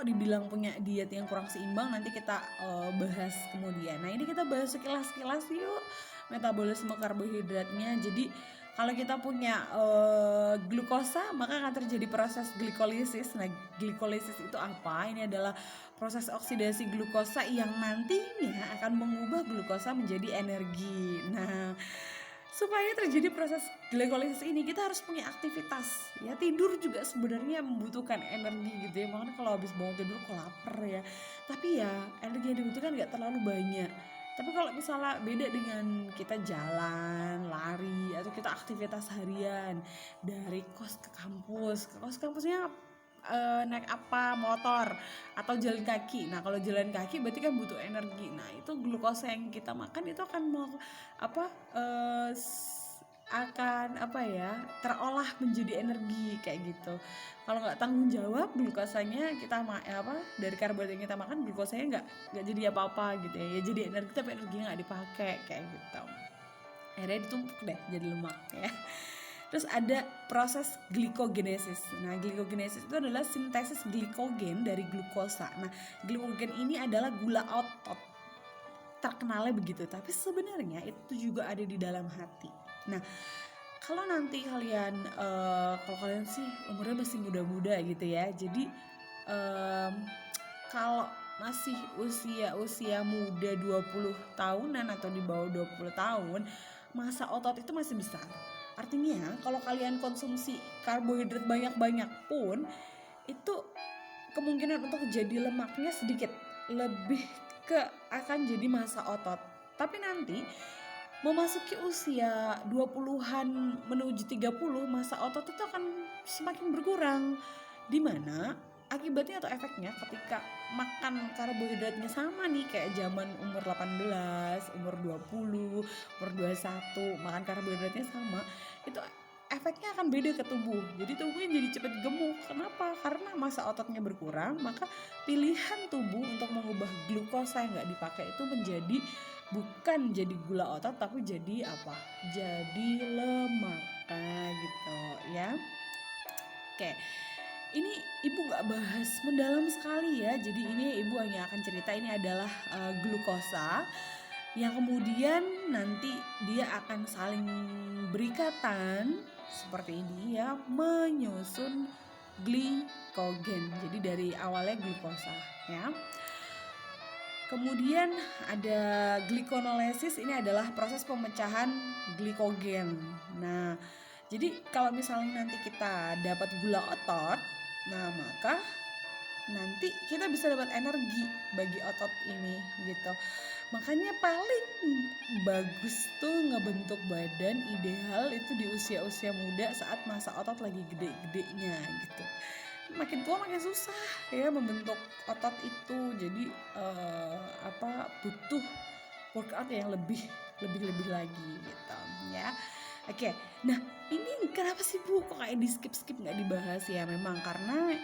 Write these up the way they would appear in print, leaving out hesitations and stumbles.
kalau dibilang punya diet yang kurang seimbang nanti kita bahas kemudian. Nah ini kita bahas sekilas-sekilas yuk metabolisme karbohidratnya. Jadi kalau kita punya glukosa maka akan terjadi proses glikolisis. Nah glikolisis itu apa? Ini adalah proses oksidasi glukosa yang nantinya akan mengubah glukosa menjadi energi. Nah supaya terjadi proses glikolisis ini kita harus punya aktivitas ya. Tidur juga sebenarnya membutuhkan energi gitu ya, makanya kalau habis bangun tidur kok lapar ya, tapi ya energi yang dibutuhkan nggak terlalu banyak. Tapi kalau misalnya beda dengan kita jalan, lari, atau kita aktivitas harian dari kos ke kampus, ke kos kampusnya naik apa, motor atau jalan kaki. Nah kalau jalan kaki berarti kan butuh energi. Nah itu glukosa yang kita makan itu akan akan terolah menjadi energi kayak gitu. Kalau nggak tanggung jawab glukosanya kita dari karbohidrat yang kita makan, glukosanya nggak jadi apa-apa gitu ya jadi energi tapi energinya nggak dipakai kayak gitu, akhirnya ditumpuk deh jadi lemak ya. Terus ada proses glikogenesis. Nah, glikogenesis itu adalah sintesis glikogen dari glukosa. Nah, glikogen ini adalah gula otot. Terkenalnya begitu, tapi sebenarnya itu juga ada di dalam hati. Nah, kalau nanti kalian kalau kalian sih umurnya masih muda-muda gitu ya. Jadi kalau masih usia muda 20 tahunan atau di bawah 20 tahun, massa otot itu masih besar. Artinya kalau kalian konsumsi karbohidrat banyak-banyak pun itu kemungkinan untuk jadi lemaknya sedikit, lebih ke akan jadi massa otot. Tapi nanti memasuki usia 20-an menuju 30, massa otot itu akan semakin berkurang. Di mana akibatnya atau efeknya ketika makan karbohidratnya sama nih kayak zaman umur 18, umur 20, umur 21 makan karbohidratnya sama, itu efeknya akan beda ke tubuh. Jadi tubuhnya jadi cepet gemuk. Kenapa? Karena massa ototnya berkurang, maka pilihan tubuh untuk mengubah glukosa yang nggak dipakai itu menjadi bukan jadi gula otot tapi jadi apa? Jadi lemak gitu ya. Oke. Ini ibu gak bahas mendalam sekali ya. Jadi ini ibu hanya akan cerita ini adalah glukosa yang kemudian nanti dia akan saling berikatan seperti ini ya, menyusun glikogen. Jadi dari awalnya glukosa ya. Kemudian ada glyconolysis, ini adalah proses pemecahan glikogen. Nah, jadi kalau misalnya nanti kita dapat gula otot, nah maka nanti kita bisa dapat energi bagi otot ini gitu. Makanya paling bagus tuh ngebentuk badan ideal itu di usia-usia muda saat masa otot lagi gede-gedenya gitu. Makin tua makin susah ya membentuk otot itu. Jadi butuh workout yang lebih lagi gitu ya. Oke, nah ini kenapa sih Bu kok kayak di skip nggak dibahas ya? Memang karena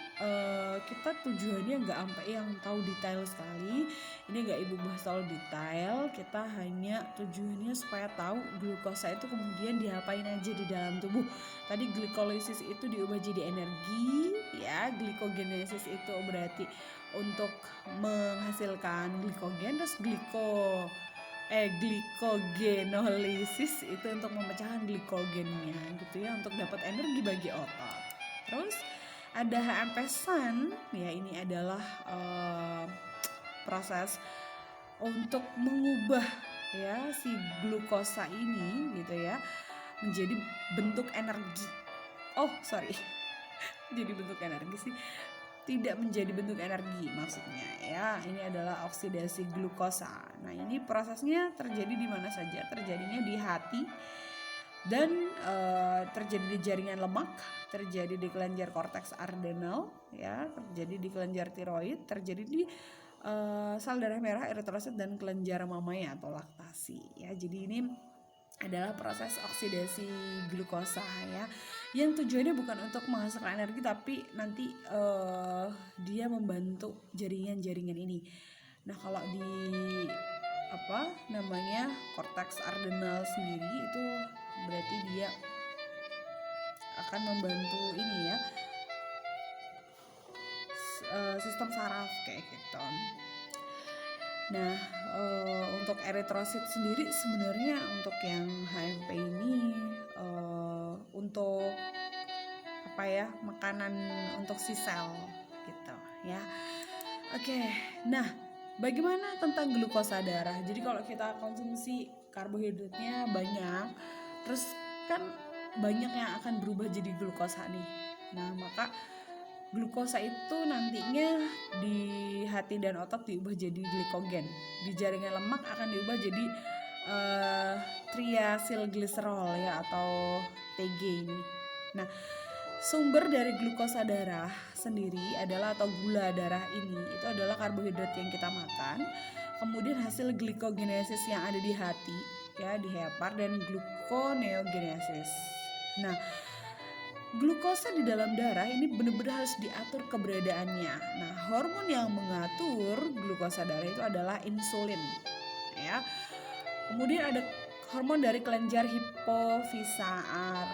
kita tujuannya nggak sampai yang tahu detail sekali. Ini nggak ibu bahas terlalu detail. Kita hanya tujuannya supaya tahu glukosa itu kemudian diapain aja di dalam tubuh. Tadi glikolisis itu diubah jadi energi, ya. Glikogenesis itu berarti untuk menghasilkan glikogen, terus glikogenolisis itu untuk memecahkan glikogennya gitu ya, untuk dapat energi bagi otot. Terus ada HMP-san ya, ini adalah proses untuk mengubah ya si glukosa ini gitu ya menjadi bentuk energi. Jadi bentuk energi sih, tidak menjadi bentuk energi maksudnya ya. Ini adalah oksidasi glukosa. Nah ini prosesnya terjadi di mana saja? Terjadinya di hati dan terjadi di jaringan lemak, terjadi di kelenjar korteks adrenal ya, terjadi di kelenjar tiroid, terjadi di sel darah merah, eritrosit, dan kelenjar mamai atau laktasi ya. Jadi ini adalah proses oksidasi glukosa ya, yang tujuannya bukan untuk menghasilkan energi tapi nanti dia membantu jaringan-jaringan ini. Nah kalau di korteks adrenal sendiri itu berarti dia akan membantu ini ya, sistem saraf kayak gitu. Nah, untuk eritrosit sendiri sebenarnya untuk yang HMP ini untuk makanan untuk si sel gitu ya. Oke, nah bagaimana tentang glukosa darah? Jadi kalau kita konsumsi karbohidratnya banyak, terus kan banyak yang akan berubah jadi glukosa nih. Nah, maka glukosa itu nantinya di hati dan otot diubah jadi glikogen. Di jaringan lemak akan diubah jadi triacylglycerol ya atau TG ini. Nah, sumber dari glukosa darah sendiri adalah atau gula darah ini itu adalah karbohidrat yang kita makan, kemudian hasil glikogenesis yang ada di hati ya, di hepar, dan gluconeogenesis. Nah, glukosa di dalam darah ini benar-benar harus diatur keberadaannya. Nah, hormon yang mengatur glukosa darah itu adalah insulin ya. Kemudian ada hormon dari kelenjar hipofisaria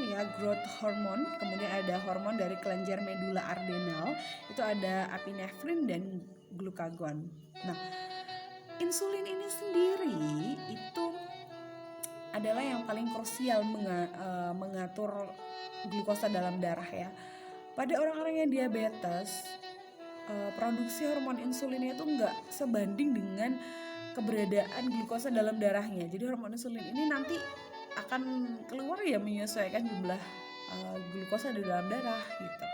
ya, growth hormone. Kemudian ada hormon dari kelenjar medula adrenal, itu ada epinefrin dan glukagon. Nah, insulin ini sendiri itu adalah yang paling krusial mengatur glukosa dalam darah ya. Pada orang-orang yang diabetes, produksi hormon insulinnya itu enggak sebanding dengan keberadaan glukosa dalam darahnya. Jadi hormon insulin ini nanti akan keluar ya menyesuaikan jumlah glukosa di dalam darah gitu.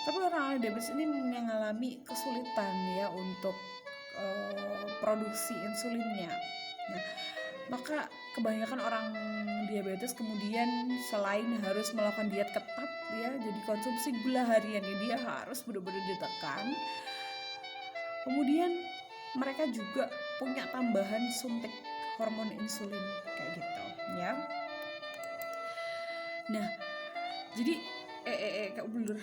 Tapi orang diabetes ini mengalami kesulitan ya untuk produksi insulinnya. Nah, maka kebanyakan orang diabetes kemudian selain harus melakukan diet ketat ya, jadi konsumsi gula hariannya dia harus benar-benar ditekan. Kemudian mereka juga punya tambahan suntik hormon insulin kayak gitu ya. Nah, jadi Kak Bulur.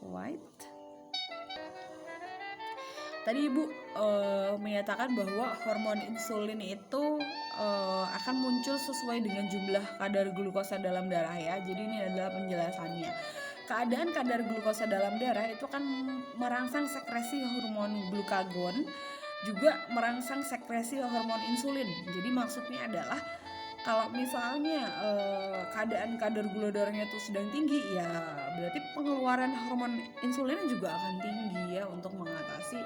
White. Tadi Ibu menyatakan bahwa hormon insulin itu akan muncul sesuai dengan jumlah kadar glukosa dalam darah ya. Jadi ini adalah penjelasannya. Keadaan kadar glukosa dalam darah itu akan merangsang sekresi hormon glukagon, juga merangsang sekresi hormon insulin. Jadi maksudnya adalah kalau misalnya keadaan kadar gula darahnya itu sedang tinggi ya, berarti pengeluaran hormon insulinnya juga akan tinggi ya untuk mengatasi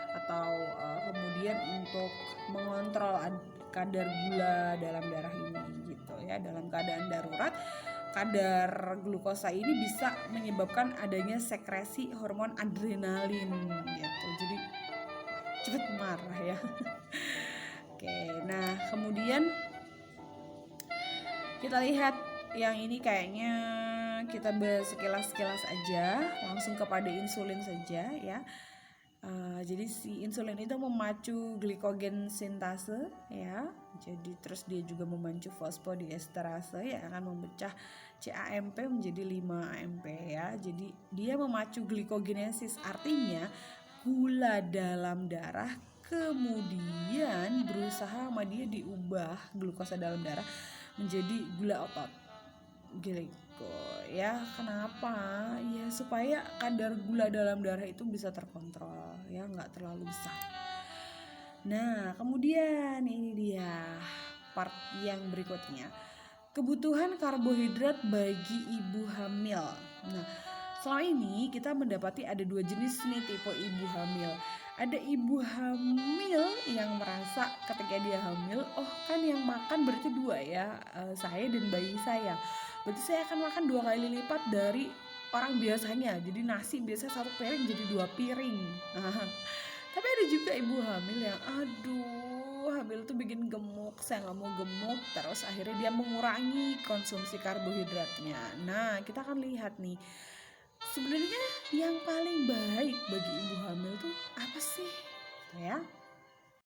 atau kemudian untuk mengontrol kadar gula dalam darah ini gitu ya. Dalam keadaan darurat, kadar glukosa ini bisa menyebabkan adanya sekresi hormon adrenalin gitu. Jadi cepet marah ya. Oke, nah kemudian kita lihat yang ini kayaknya kita sekilas aja, langsung kepada insulin saja ya. Jadi si insulin itu memacu glikogen sintase ya. Jadi terus dia juga memacu fosfodiesterase yang akan memecah CAMP menjadi 5-AMP ya. Jadi dia memacu glikogenesis, artinya gula dalam darah kemudian berusaha sama dia diubah glukosa dalam darah menjadi gula otot gliko ya. Kenapa? Ya supaya kadar gula dalam darah itu bisa terkontrol ya, nggak terlalu besar. Nah kemudian ini dia part yang berikutnya, kebutuhan karbohidrat bagi ibu hamil. Nah, selama ini kita mendapati ada 2 jenis nih tipe ibu hamil. Ada ibu hamil yang merasa ketika dia hamil, oh kan yang makan berarti 2 ya, saya dan bayi saya. Berarti saya akan makan 2 kali lipat dari orang biasanya. Jadi nasi biasa 1 piring jadi 2 piring. Tapi ada juga ibu hamil yang hamil tuh bikin gemuk, saya gak mau gemuk, terus akhirnya dia mengurangi konsumsi karbohidratnya. Nah kita akan lihat nih, sebenarnya yang paling baik bagi ibu hamil tuh apa sih? Ya,